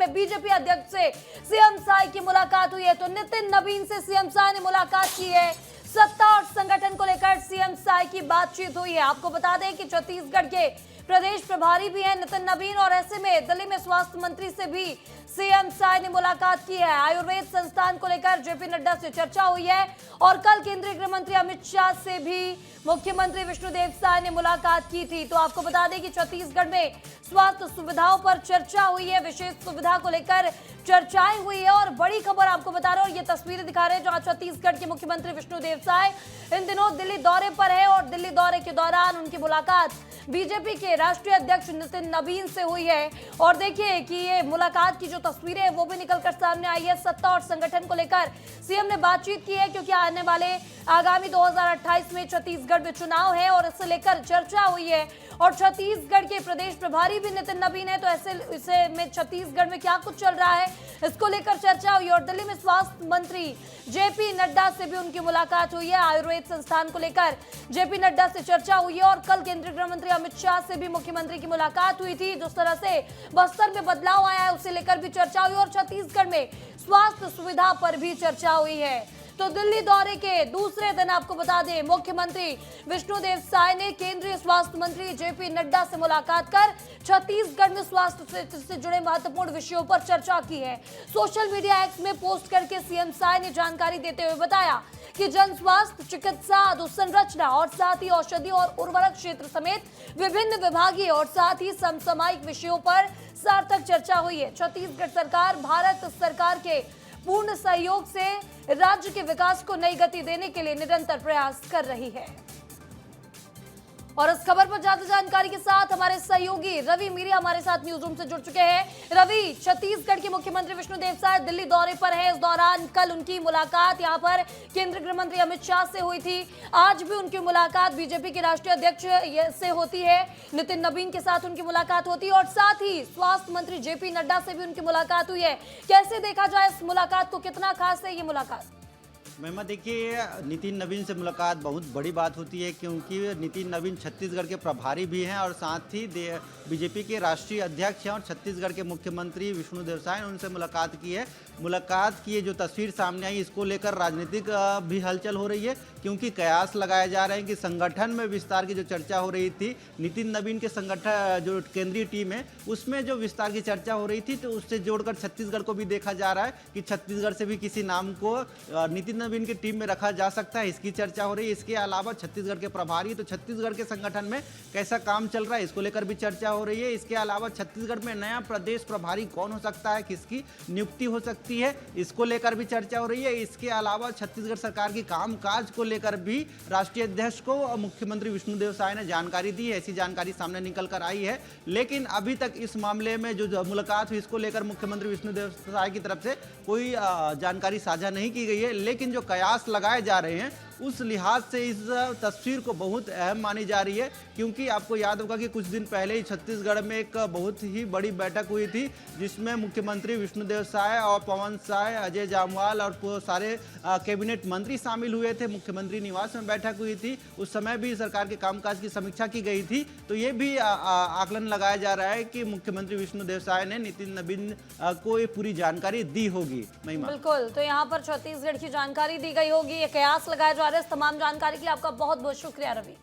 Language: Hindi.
में बीजेपी अध्यक्ष से सीएम साय की मुलाकात हुई है। तो नितिन नवीन से सीएम साय ने मुलाकात की है। सत्ता और संगठन को लेकर सीएम साय की बातचीत हुई है। आपको बता दें कि छत्तीसगढ़ के प्रदेश प्रभारी भी हैं नितिन नवीन, और ऐसे में दिल्ली में स्वास्थ्य मंत्री से भी सीएम साय ने मुलाकात की है। आयुर्वेद संस्थान को लेकर जेपी नड्डा से चर्चा हुई है और कल केंद्रीय गृह मंत्री अमित शाह से भी मुख्यमंत्री विष्णुदेव साय ने मुलाकात की थी। तो आपको बता दें कि छत्तीसगढ़ में स्वास्थ्य सुविधाओं पर चर्चा हुई है, विशेष सुविधा को लेकर चर्चाएं हुई है। और बड़ी खबर आपको बता रहे हैं, और ये तस्वीरें दिखा रहे हैं जहां छत्तीसगढ़ के मुख्यमंत्री विष्णुदेव साय इन दिनों दिल्ली दौरे पर है और दिल्ली दौरे के दौरान उनकी मुलाकात बीजेपी के राष्ट्रीय अध्यक्ष नितिन नवीन से हुई है। और देखिए कि ये मुलाकात की जो तस्वीरें हैं वो भी निकलकर सामने आई है। सत्ता और संगठन को लेकर सीएम ने बातचीत की है, क्योंकि आने वाले आगामी 2028 में छत्तीसगढ़ में चुनाव है और इसे लेकर चर्चा हुई है। और छत्तीसगढ़ के प्रदेश प्रभारी भी नितिन नवीन है, तो ऐसे में छत्तीसगढ़ में क्या कुछ चल रहा है इसको लेकर चर्चा हुई। और दिल्ली में स्वास्थ्य मंत्री जेपी नड्डा से भी उनकी मुलाकात हुई है। आयुर्वेद संस्थान को लेकर जेपी नड्डा से चर्चा हुई है और कल केंद्रीय गृह मंत्री अमित शाह से भी मुख्यमंत्री की मुलाकात हुई थी। जिस तरह से बस्तर में बदलाव आया है उसे लेकर भी चर्चा हुई और छत्तीसगढ़ में स्वास्थ्य सुविधा पर भी चर्चा हुई है। तो दिल्ली दौरे के दूसरे दिन आपको बता दें, मुख्यमंत्री विष्णुदेव साय ने केंद्रीय स्वास्थ्य मंत्री जेपी नड्डा से मुलाकात कर छत्तीसगढ़ में स्वास्थ्य से जुड़े महत्वपूर्ण विषयों पर चर्चा की है। सोशल मीडिया एक्स में पोस्ट करके सीएम साय ने जानकारी देते हुए बताया कि जन स्वास्थ्य, चिकित्सा, अधोसंरचना और साथ ही औषधि और उर्वरक क्षेत्र समेत विभिन्न विभागीय और साथ ही समसामयिक विषयों पर सार्थक चर्चा हुई है। छत्तीसगढ़ सरकार भारत सरकार के पूर्ण सहयोग से राज्य के विकास को नई गति देने के लिए निरंतर प्रयास कर रही है। और इस खबर पर ज्यादा जानकारी के साथ हमारे सहयोगी रवि मीरिया हमारे साथ न्यूज रूम से जुड़ चुके हैं। रवि, छत्तीसगढ़ के मुख्यमंत्री विष्णुदेव साय दिल्ली दौरे पर है। इस दौरान कल उनकी मुलाकात यहां पर केंद्रीय गृह मंत्री अमित शाह से हुई थी। आज भी उनकी मुलाकात बीजेपी के राष्ट्रीय अध्यक्ष से होती है, नितिन नवीन के साथ उनकी मुलाकात होती है और साथ ही स्वास्थ्य मंत्री जेपी नड्डा से भी उनकी मुलाकात हुई है। कैसे देखा जाए इस मुलाकात को, कितना खास है ये मुलाकात? महिमा, देखिए, नितिन नवीन से मुलाकात बहुत बड़ी बात होती है, क्योंकि नितिन नवीन छत्तीसगढ़ के प्रभारी भी हैं और साथ ही बीजेपी के राष्ट्रीय अध्यक्ष हैं और छत्तीसगढ़ के मुख्यमंत्री विष्णुदेव साय ने उनसे मुलाकात की है। मुलाकात की जो तस्वीर सामने आई, इसको लेकर राजनीतिक भी हलचल हो रही है, क्योंकि कयास लगाए जा रहे हैं कि संगठन में विस्तार की जो चर्चा हो रही थी, नितिन नवीन के संगठन जो केंद्रीय टीम है उसमें जो विस्तार की चर्चा हो रही थी, तो उससे जोड़कर छत्तीसगढ़ को भी देखा जा रहा है कि छत्तीसगढ़ से भी किसी नाम को नितिन नवीन की टीम में रखा जा सकता है, इसकी चर्चा हो रही है। इसके अलावा छत्तीसगढ़ के प्रभारी, तो छत्तीसगढ़ के संगठन में कैसा काम चल रहा है इसको लेकर भी चर्चा हो रही है। इसके अलावा छत्तीसगढ़ में नया प्रदेश प्रभारी कौन हो सकता है, किसकी नियुक्ति हो सकती है, इसको लेकर भी चर्चा हो रही है। इसके अलावा छत्तीसगढ़ सरकार की कामकाज को लेकर भी राष्ट्रीय अध्यक्ष को मुख्यमंत्री विष्णुदेव साय ने जानकारी दी है। ऐसी जानकारी सामने निकल कर आई है, लेकिन अभी तक इस मामले में जो मुलाकात हुई इसको लेकर मुख्यमंत्री विष्णुदेव साय की तरफ से कोई जानकारी साझा नहीं की गई है। लेकिन जो कयास लगाए जा रहे हैं उस लिहाज से इस तस्वीर को बहुत अहम मानी जा रही है, क्योंकि आपको याद होगा कि कुछ दिन पहले ही छत्तीसगढ़ में एक बहुत ही बड़ी बैठक हुई थी, जिसमें मुख्यमंत्री विष्णुदेव साय और पवन साय, अजय जामवाल और सारे कैबिनेट मंत्री शामिल हुए थे। मुख्यमंत्री निवास में बैठक हुई थी, उस समय भी सरकार के कामकाज की समीक्षा की गई थी। तो ये भी आकलन लगाया जा रहा है कि मुख्यमंत्री विष्णुदेव साय ने नितिन नवीन को ये पूरी जानकारी दी होगी। महिमा, बिल्कुल, तो यहाँ पर छत्तीसगढ़ की जानकारी दी गई होगी, ये कयास लगाया जा रहा है। इस तमाम जानकारी के लिए आपका बहुत बहुत शुक्रिया रवि।